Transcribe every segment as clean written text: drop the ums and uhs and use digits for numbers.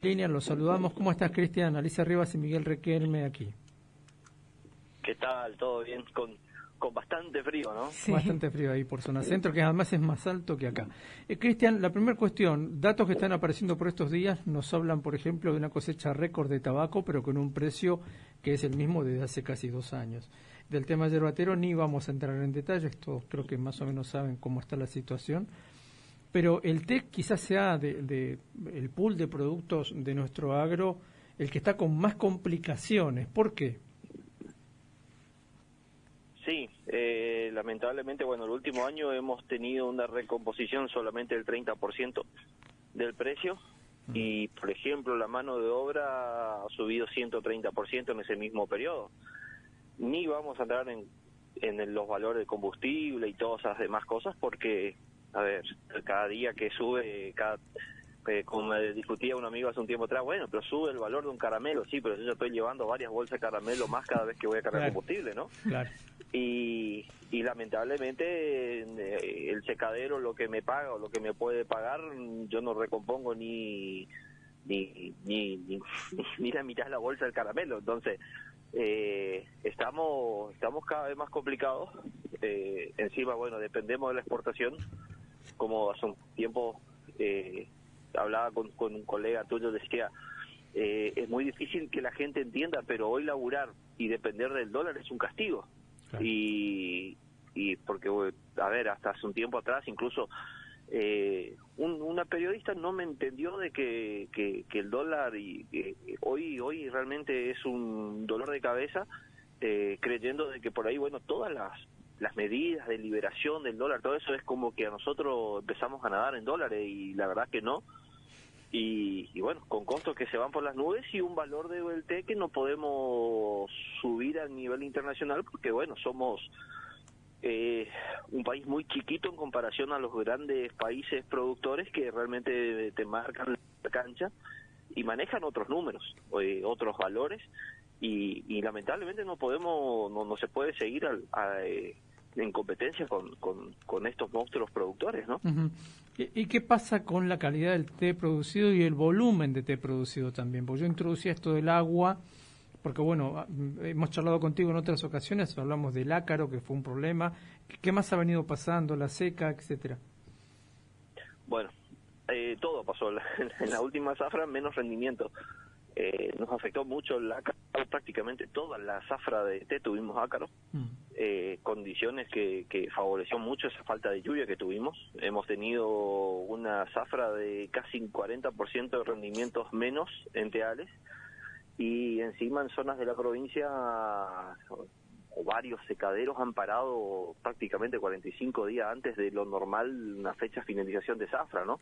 Línea, los saludamos. ¿Cómo estás, Cristian? Alicia Rivas y Miguel Requelme aquí. ¿Qué tal? ¿Todo bien? Con bastante frío, ¿no? Sí. Bastante frío ahí por zona centro, que además es más alto que acá. Cristian, la primera cuestión, datos que están apareciendo por estos días nos hablan, por ejemplo, de una cosecha récord de tabaco, pero con un precio que es el mismo desde hace casi 2 años. Del tema yerbatero ni vamos a entrar en detalles, todos creo que más o menos saben cómo está la situación. Pero el té quizás sea el pool de productos de nuestro agro el que está con más complicaciones. ¿Por qué? Sí, lamentablemente, bueno, el último año hemos tenido una recomposición solamente del 30% del precio y, por ejemplo, la mano de obra ha subido 130% en ese mismo periodo. Ni vamos a entrar en los valores de combustible y todas esas demás cosas porque, a ver, cada día que sube, como me discutía un amigo hace un tiempo atrás, bueno, pero sube el valor de un caramelo, sí, pero yo estoy llevando varias bolsas de caramelo más cada vez que voy a cargar combustible, ¿no? Claro. Y lamentablemente el secadero lo que me paga o lo que me puede pagar, yo no recompongo ni la mitad de la bolsa del caramelo. Entonces estamos cada vez más complicados. Encima, bueno, dependemos de la exportación. Como hace un tiempo hablaba con un colega tuyo, decía, es muy difícil que la gente entienda, pero hoy laburar y depender del dólar es un castigo. Claro. Y porque, a ver, hasta hace un tiempo atrás incluso una periodista no me entendió de que el dólar hoy realmente es un dolor de cabeza, creyendo de que por ahí, bueno, todas las medidas de liberación del dólar, todo eso es como que a nosotros empezamos a nadar en dólares y la verdad que no. Y bueno, con costos que se van por las nubes y un valor de té que no podemos subir a nivel internacional porque, bueno, somos un país muy chiquito en comparación a los grandes países productores que realmente te marcan la cancha y manejan otros números, otros valores y lamentablemente no podemos, no se puede seguir en competencia con estos monstruos productores, ¿no? Uh-huh. ¿Y qué pasa con la calidad del té producido y el volumen de té producido también? Porque yo introducía esto del agua, porque bueno, hemos charlado contigo en otras ocasiones, hablamos del ácaro, que fue un problema. ¿Qué más ha venido pasando? La seca, etcétera. Bueno, todo pasó en la última zafra, menos rendimiento. Nos afectó mucho el ácaro, prácticamente toda la zafra de té tuvimos ácaro, condiciones que favoreció mucho esa falta de lluvia que tuvimos. Hemos tenido una zafra de casi un 40% de rendimientos menos en teales y encima en zonas de la provincia o varios secaderos han parado prácticamente 45 días antes de lo normal, una fecha de finalización de zafra, ¿no?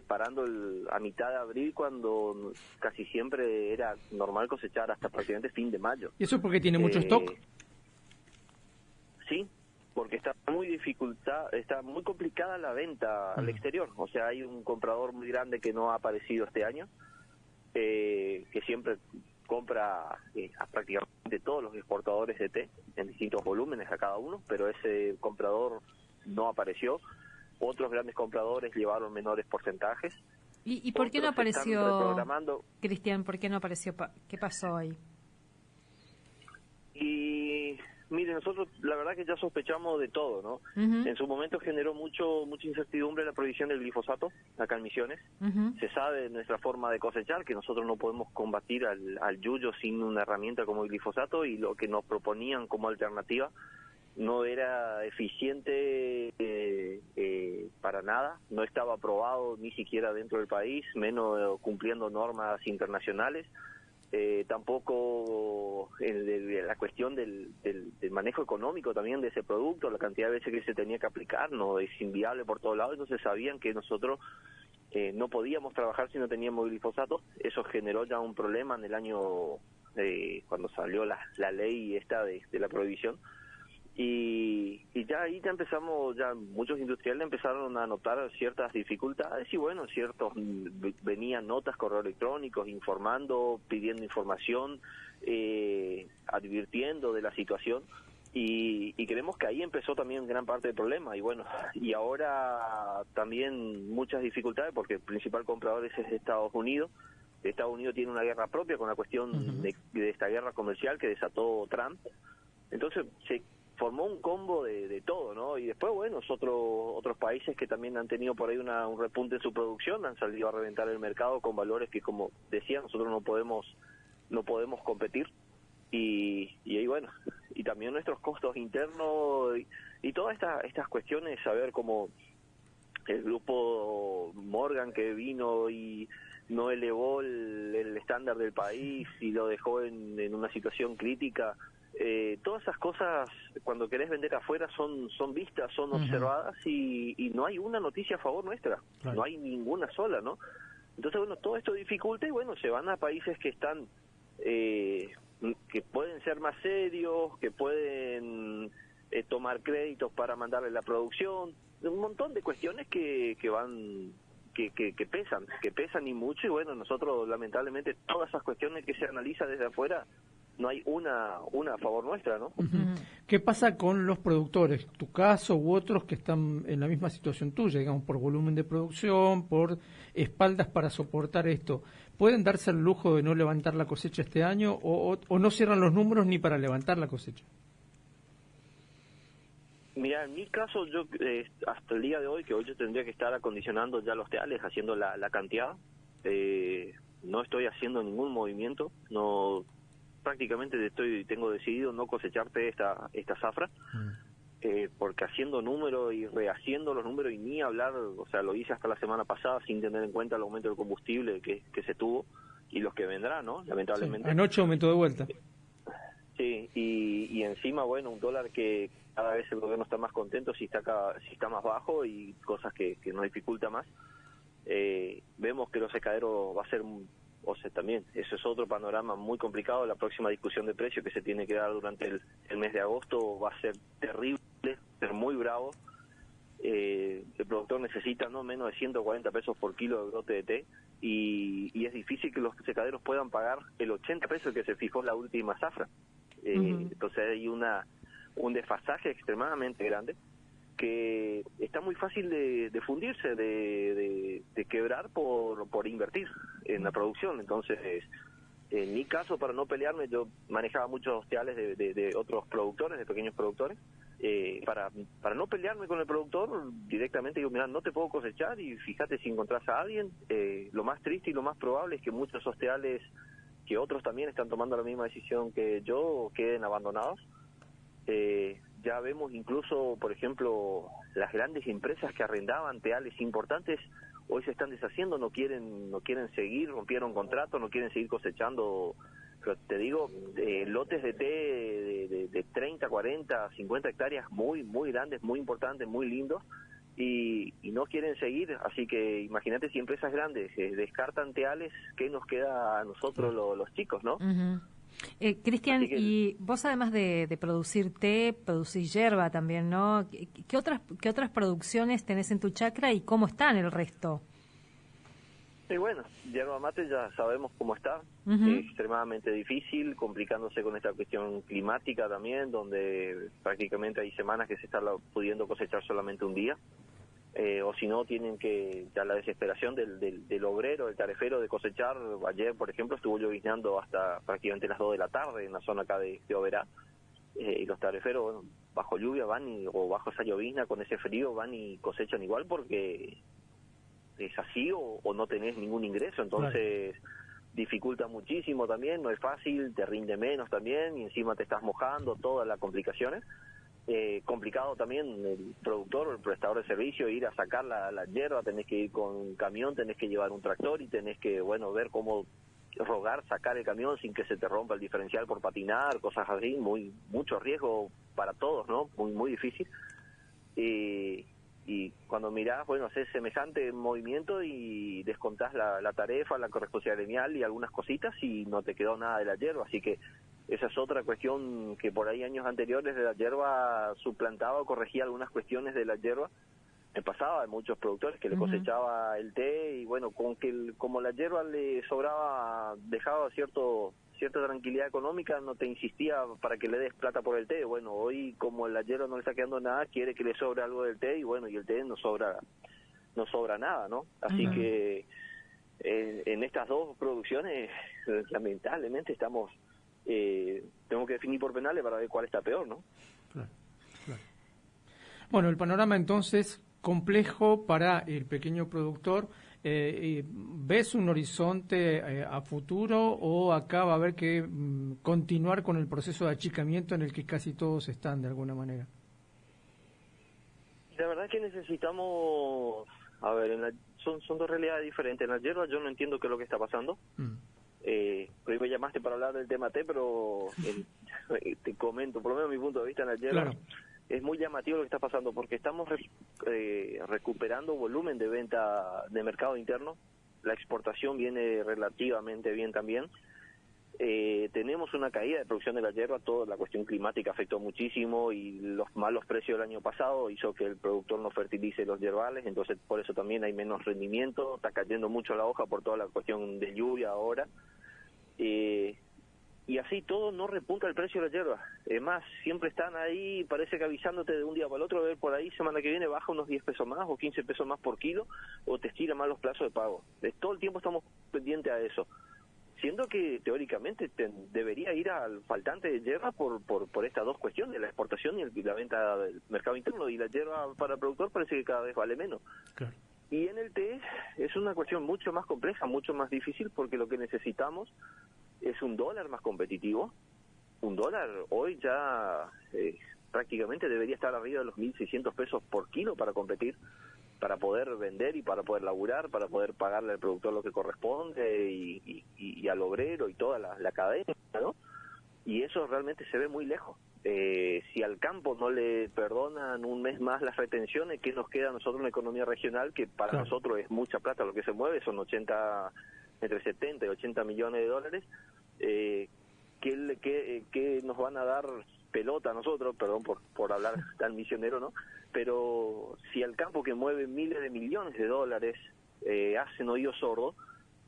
Parando a mitad de abril cuando casi siempre era normal cosechar hasta prácticamente fin de mayo. ¿Y eso es porque tiene mucho stock? Sí, porque está muy complicada la venta al exterior. O sea, hay un comprador muy grande que no ha aparecido este año, que siempre compra a prácticamente todos los exportadores de té en distintos volúmenes a cada uno, pero ese comprador no apareció. Otros grandes compradores llevaron menores porcentajes. ¿Y por qué no apareció, Cristian? ¿Por qué no apareció? ¿Qué pasó ahí? Y mire, nosotros la verdad que ya sospechamos de todo, ¿no? Uh-huh. En su momento generó mucha incertidumbre la prohibición del glifosato acá en Misiones. Uh-huh. Se sabe de nuestra forma de cosechar, que nosotros no podemos combatir al yuyo sin una herramienta como el glifosato, y lo que nos proponían como alternativa no era eficiente para nada, no estaba aprobado ni siquiera dentro del país, menos cumpliendo normas internacionales. Tampoco la cuestión del manejo económico también de ese producto, la cantidad de veces que se tenía que aplicar, no es inviable por todos lados. Entonces sabían que nosotros no podíamos trabajar si no teníamos glifosato. Eso generó ya un problema en el año cuando salió la ley esta de la prohibición. Y ya ahí ya muchos industriales empezaron a notar ciertas dificultades y bueno, venían notas, correo electrónicos, informando, pidiendo información, advirtiendo de la situación y creemos que ahí empezó también gran parte del problema. Y bueno, y ahora también muchas dificultades porque el principal comprador es Estados Unidos. Estados Unidos tiene una guerra propia con la cuestión de esta guerra comercial que desató Trump. Entonces se formó un combo de todo, ¿no? Y después, bueno, otros países que también han tenido por ahí un repunte en su producción, han salido a reventar el mercado con valores que, como decía, nosotros no podemos competir. Y ahí, bueno, y también nuestros costos internos y todas estas cuestiones, saber cómo el grupo Morgan que vino y no elevó el estándar del país y lo dejó en una situación crítica. Todas esas cosas, cuando querés vender afuera, son vistas, son observadas y no hay una noticia a favor nuestra, no hay ninguna sola, ¿no? Entonces, bueno, todo esto dificulta y, bueno, se van a países que están, que pueden ser más serios, que pueden tomar créditos para mandarle la producción, un montón de cuestiones que van... Que pesan y mucho, y bueno, nosotros lamentablemente todas esas cuestiones que se analizan desde afuera, no hay una a favor nuestra, ¿no? ¿Qué pasa con los productores, tu caso u otros que están en la misma situación tuya, digamos, por volumen de producción, por espaldas para soportar esto? ¿Pueden darse el lujo de no levantar la cosecha este año o no cierran los números ni para levantar la cosecha? Mira, en mi caso, yo hasta el día de hoy, que hoy yo tendría que estar acondicionando ya los teales, haciendo la cantidad, no estoy haciendo ningún movimiento, no, prácticamente tengo decidido no cosecharte esta zafra, porque haciendo números y rehaciendo los números y ni hablar, o sea, lo hice hasta la semana pasada sin tener en cuenta el aumento del combustible que se tuvo y los que vendrán, ¿no? Lamentablemente. Sí, anoche aumentó de vuelta. Sí, y encima, bueno, un dólar que cada vez el gobierno está más contento si está más bajo y cosas que nos dificulta más. Vemos que los secaderos va a ser, o sea, también, eso es otro panorama muy complicado. La próxima discusión de precios que se tiene que dar durante el mes de agosto va a ser terrible, ser muy bravo. El productor necesita no menos de 140 pesos por kilo de brote de té y es difícil que los secaderos puedan pagar el 80 pesos que se fijó la última zafra. Entonces hay un desfasaje extremadamente grande que está muy fácil de fundirse, de quebrar por invertir en la producción. Entonces, en mi caso, para no pelearme, yo manejaba muchos teales de otros productores, de pequeños productores. Para no pelearme con el productor, directamente digo, mira, no te puedo cosechar y fíjate si encontrás a alguien. Lo más triste y lo más probable es que muchos de esos teales, que otros también están tomando la misma decisión que yo, queden abandonados. Ya vemos incluso, por ejemplo, las grandes empresas que arrendaban teales importantes, hoy se están deshaciendo, no quieren seguir, rompieron contrato, no quieren seguir cosechando. Pero te digo, lotes de té de 30, 40, 50 hectáreas muy grandes, muy importantes, muy lindos, y no quieren seguir. Así que imagínate si empresas grandes descartan teales, ¿qué nos queda a nosotros los chicos, no? Cristian, y vos además de producir té, producís yerba también, ¿no? ¿Qué otras producciones tenés en tu chacra y cómo están el resto? Y bueno, yerba mate ya sabemos cómo está, es extremadamente difícil, complicándose con esta cuestión climática también, donde prácticamente hay semanas que se está pudiendo cosechar solamente un día, o si no tienen que, ya la desesperación del obrero, del tarefero de cosechar. Ayer, por ejemplo, estuvo lloviznando hasta prácticamente las 2 de la tarde en la zona acá de Oberá, y los tareferos, bueno, bajo lluvia o bajo esa llovizna, con ese frío, van y cosechan igual porque es así o no tenés ningún ingreso. Entonces dificulta muchísimo también, no es fácil, te rinde menos también y encima te estás mojando, todas las complicaciones. Complicado también el productor o el prestador de servicio ir a sacar la yerba, tenés que ir con un camión, tenés que llevar un tractor y tenés que, bueno, ver cómo sacar el camión sin que se te rompa el diferencial por patinar, cosas así, mucho riesgo para todos, ¿no? Muy difícil. Y cuando mirás, bueno, haces semejante movimiento y descontás la tarifa, la corresponsabilidad gremial y algunas cositas y no te quedó nada de la yerba. Así que esa es otra cuestión que por ahí años anteriores de la yerba suplantaba o corregía algunas cuestiones de la yerba. Me pasaba de muchos productores que le cosechaba el té y bueno, como la yerba le sobraba, dejaba cierto cierta tranquilidad económica, no te insistía para que le des plata por el té. Bueno, hoy como el hierba no le está quedando nada, quiere que le sobre algo del té, y bueno, y el té no sobra nada, ¿no? Así que en estas dos producciones, lamentablemente estamos, tengo que definir por penales para ver cuál está peor, ¿no? Claro. Bueno, el panorama entonces complejo para el pequeño productor. ¿Ves un horizonte a futuro o acá va a haber que continuar con el proceso de achicamiento en el que casi todos están de alguna manera? La verdad es que necesitamos, a ver, son dos realidades diferentes. En la hierba yo no entiendo qué es lo que está pasando. Pero me llamaste para hablar del tema té, pero te comento, por lo menos mi punto de vista en la hierba. Claro. Es muy llamativo lo que está pasando porque estamos recuperando volumen de venta de mercado interno. La exportación viene relativamente bien también. Tenemos una caída de producción de la hierba. Toda la cuestión climática afectó muchísimo y los malos precios del año pasado hizo que el productor no fertilice los yerbales, entonces por eso también hay menos rendimiento. Está cayendo mucho la hoja por toda la cuestión de lluvia ahora. Y así todo no repunta el precio de la hierba. Es más, siempre están ahí, parece que avisándote de un día para el otro, a ver por ahí, semana que viene baja unos 10 pesos más o 15 pesos más por kilo, o te estira más los plazos de pago. Todo el tiempo estamos pendientes a eso. Siendo que teóricamente debería ir al faltante de hierba por estas dos cuestiones, la exportación y la venta del mercado interno, y la hierba para el productor parece que cada vez vale menos. Claro. Y en el té es una cuestión mucho más compleja, mucho más difícil, porque lo que necesitamos es un dólar más competitivo. Un dólar hoy ya prácticamente debería estar arriba de los 1.600 pesos por kilo para competir, para poder vender y para poder laburar, para poder pagarle al productor lo que corresponde y al obrero y toda la cadena, ¿no? Y eso realmente se ve muy lejos. Si al campo no le perdonan un mes más las retenciones, ¿qué nos queda a nosotros en la economía regional? Que para nosotros es mucha plata lo que se mueve, son entre 70 y 80 millones de dólares. ¿Qué nos van a dar pelota a nosotros? Perdón por hablar tan misionero, ¿no? Pero si al campo que mueve miles de millones de dólares hacen oídos sordos,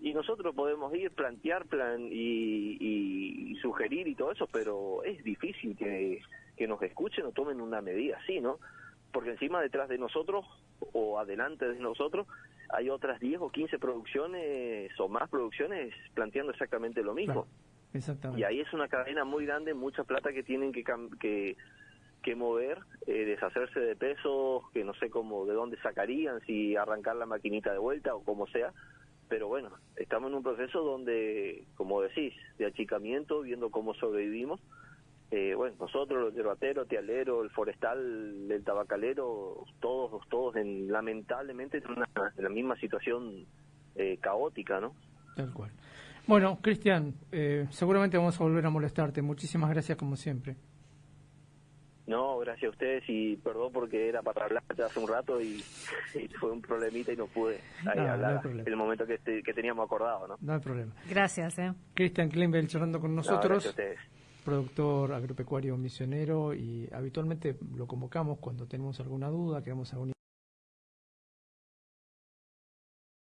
y nosotros podemos ir, plantear y sugerir y todo eso, pero es difícil que nos escuchen o tomen una medida así, ¿no? Porque encima detrás de nosotros o adelante de nosotros hay otras 10 o 15 producciones o más producciones planteando exactamente lo mismo. Claro, exactamente. Y ahí es una cadena muy grande, mucha plata que tienen que mover, deshacerse de pesos que no sé de dónde sacarían, si arrancar la maquinita de vuelta o como sea. Pero bueno, estamos en un proceso donde, como decís, de achicamiento, viendo cómo sobrevivimos. Bueno, nosotros, los yerbateros, tealeros, el forestal, el tabacalero, todos lamentablemente en la misma situación caótica, ¿no? Tal cual. Bueno, Cristian, seguramente vamos a volver a molestarte. Muchísimas gracias como siempre. No, gracias a ustedes y perdón porque era para hablar ya hace un rato y fue un problemita y no pude hablar en el momento que teníamos acordado, ¿no? No hay problema. Gracias. Cristian Kleinbel charlando con nosotros, gracias a ustedes. Productor agropecuario misionero, y habitualmente lo convocamos cuando tenemos alguna duda, queremos alguna